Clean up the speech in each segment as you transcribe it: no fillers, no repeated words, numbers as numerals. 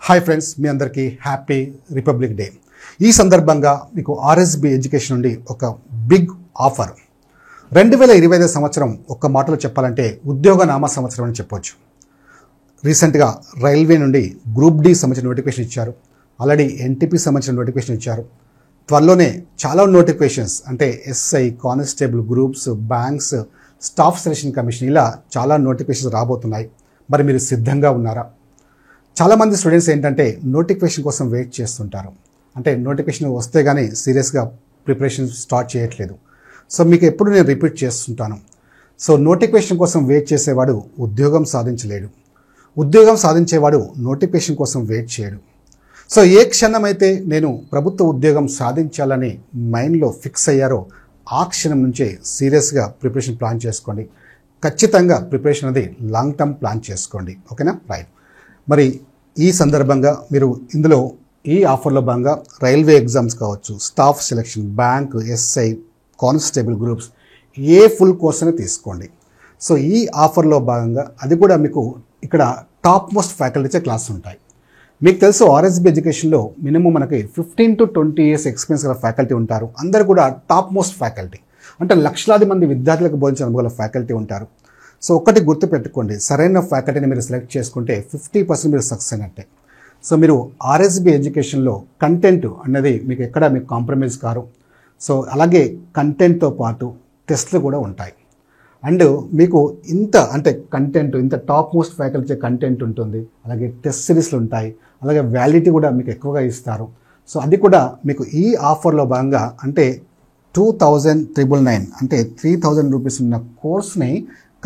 Hi friends, మీ అందరికీ happy republic day. ఈ సందర్భంగా మీకు ఆర్ఎస్బి ఎడ్యుకేషన్ నుండి ఒక బిగ్ ఆఫర్. 2025 సంవత్సరం ఒక్క మాటలో చెప్పాలంటే ఉద్యోగనామా సంవత్సరం అని చెప్పొచ్చు. రీసెంట్గా రైల్వే నుండి గ్రూప్ డి సంబంధించిన నోటిఫికేషన్ ఇచ్చారు. ఆల్రెడీ ఎన్టీపీ సంబంధించిన నోటిఫికేషన్ ఇచ్చారు. త్వరలోనే చాలా నోటిఫికేషన్స్ అంటే SI, constable, groups, banks, staff selection commission ఇలా చాలా నోటిఫికేషన్స్ రాబోతున్నాయి. మరి మీరు సిద్ధంగా ఉన్నారా? చాలామంది స్టూడెంట్స్ ఏంటంటే నోటిఫికేషన్ కోసం వెయిట్ చేస్తుంటారు. అంటే నోటిఫికేషన్ వస్తే కానీ సీరియస్గా ప్రిపరేషన్ స్టార్ట్ చేయట్లేదు. సో మీకు ఎప్పుడు నేను రిపీట్ చేస్తుంటాను. సో నోటిఫికేషన్ కోసం వెయిట్ చేసేవాడు ఉద్యోగం సాధించలేడు. ఉద్యోగం సాధించేవాడు నోటిఫికేషన్ కోసం వెయిట్ చేయడు. సో ఏ క్షణమైతే నేను ప్రభుత్వ ఉద్యోగం సాధించాలని మైండ్లో ఫిక్స్ అయ్యారో ఆ క్షణం నుంచే సీరియస్గా ప్రిపరేషన్ ప్లాన్ చేసుకోండి. ఖచ్చితంగా ప్రిపరేషన్ అనేది లాంగ్ టర్మ్ ప్లాన్ చేసుకోండి. ఓకేనా? రైట్. మరి ఈ సందర్భంగా మీరు ఇందులో ఈ ఆఫర్లో భాగంగా రైల్వే ఎగ్జామ్స్ కావచ్చు, staff selection, bank, SI, constable, groups ఏ ఫుల్ కోర్స్ అని తీసుకోండి. సో ఈ ఆఫర్లో భాగంగా అది కూడా మీకు ఇక్కడ టాప్ మోస్ట్ ఫ్యాకల్టీచే క్లాస్ ఉంటాయి. మీకు తెలుసు ఆర్ఎస్బి ఎడ్యుకేషన్లో మినిమం మనకి 15 to 20 years ఎక్స్పీరియన్స్ గల ఫ్యాకల్టీ ఉంటారు. అందరు కూడా టాప్ మోస్ట్ ఫ్యాకల్టీ అంటే లక్షలాది మంది విద్యార్థులకు బోధించిన అనుభవాల ఫ్యాకల్టీ ఉంటారు. సో ఒక్కటి గుర్తుపెట్టుకోండి, సరైన ఫ్యాకల్టీని మీరు సెలెక్ట్ చేసుకుంటే 50% మీరు సక్సెస్ అయినట్టే. సో మీరు ఆర్ఎస్బి ఎడ్యుకేషన్లో కంటెంట్ అనేది మీకు ఎక్కడ మీకు కాంప్రమైజ్ కారు. సో అలాగే కంటెంట్తో పాటు టెస్ట్లు కూడా ఉంటాయి. అండ్ మీకు ఇంత అంటే కంటెంట్ ఇంత టాప్ మోస్ట్ ఫ్యాకల్టీ కంటెంట్ ఉంటుంది. అలాగే టెస్ట్ సిరీస్లు ఉంటాయి. అలాగే వ్యాలిడిటీ కూడా మీకు ఎక్కువగా ఇస్తారు. సో అది కూడా మీకు ఈ ఆఫర్లో భాగంగా అంటే 2,999 అంటే 3,000 రూపీస్ ఉన్న కోర్స్ని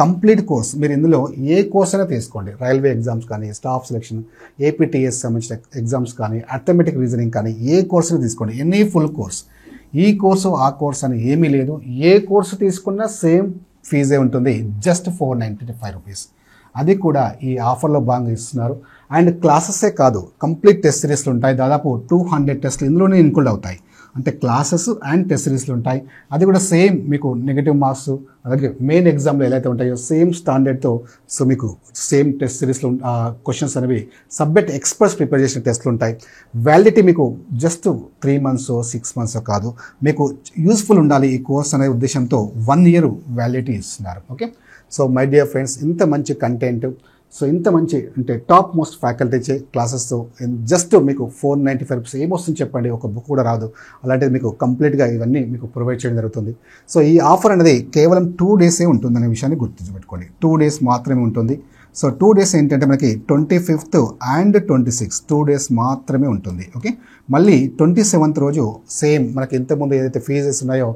కంప్లీట్ కోర్స్ మీరు ఇందులో ఏ కోర్స్ అయినా తీసుకోండి. రైల్వే ఎగ్జామ్స్ కానీ, స్టాఫ్ సెలక్షన్, ఏపీటీఎస్ సంబంధించిన ఎగ్జామ్స్ కానీ, అథమెటిక్ రీజనింగ్ కానీ ఏ కోర్స్ అయినా తీసుకోండి. Any full course. ఈ కోర్సు ఆ కోర్స్ అని ఏమీ లేదు. ఏ కోర్సు తీసుకున్నా సేమ్ ఫీజే ఉంటుంది. Just 495 rupees. అది కూడా ఈ ఆఫర్లో భాగంగా ఇస్తున్నారు. అండ్ క్లాసెసే కాదు, కంప్లీట్ టెస్ట్ సిరీస్లు ఉంటాయి. దాదాపు 200 టెస్ట్లు ఇందులోనే ఇన్క్లూడ్ అవుతాయి. అంటే క్లాసెస్ అండ్ టెస్ట్ సిరీస్లు ఉంటాయి. అది కూడా సేమ్ మీకు నెగిటివ్ మార్క్స్ అలాగే మెయిన్ ఎగ్జామ్లో ఎలా అయితే ఉంటాయో సేమ్ స్టాండర్డ్తో సో మీకు సేమ్ టెస్ట్ సిరీస్లో క్వశ్చన్స్ అనేవి సబ్జెక్ట్ ఎక్స్పర్ట్స్ ప్రిపేర్ చేసిన టెస్ట్లు ఉంటాయి. వ్యాలిడిటీ మీకు జస్ట్ 3 months 6 months కాదు, మీకు యూస్ఫుల్ ఉండాలి ఈ కోర్స్ అనే ఉద్దేశంతో 1 year వ్యాలిడిటీ ఇస్తున్నారు. Okay. So my dear friends, ఇంత మంచి కంటెంట్, సో ఇంత మంచి అంటే టాప్ మోస్ట్ ఫ్యాకల్టీ క్లాసెస్తో జస్ట్ మీకు 495 రూపీస్ ఏమొస్తుంది చెప్పండి? ఒక బుక్ కూడా రాదు. అలాంటిది మీకు కంప్లీట్గా ఇవన్నీ మీకు ప్రొవైడ్ చేయడం జరుగుతుంది. సో ఈ ఆఫర్ అనేది కేవలం 2 days ఉంటుందనే విషయాన్ని గుర్తుంచుపెట్టుకోండి. 2 days మాత్రమే ఉంటుంది. సో 2 days ఏంటంటే మనకి 25th and 26th 2 days మాత్రమే ఉంటుంది. ఓకే. మళ్ళీ 27th రోజు సేమ్ మనకి ఇంతకుముందు ఏదైతే ఫీజెస్ ఉన్నాయో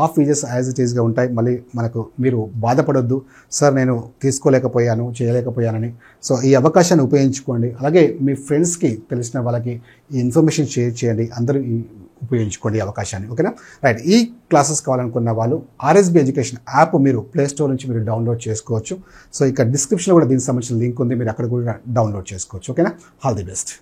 ఆ ఫీజెస్ యాజ్ ఇట్ ఈస్గా ఉంటాయి. మళ్ళీ మనకు మీరు బాధపడొద్దు, సార్ నేను తీసుకోలేకపోయాను, చేయలేకపోయానని. సో ఈ అవకాశాన్ని ఉపయోగించుకోండి. అలాగే మీ ఫ్రెండ్స్కి తెలిసిన వాళ్ళకి ఈ ఇన్ఫర్మేషన్ షేర్ చేయండి. అందరూ ఉపయోగించుకోండి ఈ అవకాశాన్ని. ఓకేనా? రైట్. ఈ క్లాసెస్ కావాలనుకున్న వాళ్ళు ఆర్ఎస్బి ఎడ్యుకేషన్ యాప్ మీరు ప్లే స్టోర్ నుంచి మీరు డౌన్లోడ్ చేసుకోవచ్చు. సో ఇక్కడ డిస్క్రిప్షన్లో కూడా దీనికి సంబంధించిన లింక్ ఉంది, మీరు అక్కడ కూడా డౌన్లోడ్ చేసుకోవచ్చు. ఓకేనా? All the best.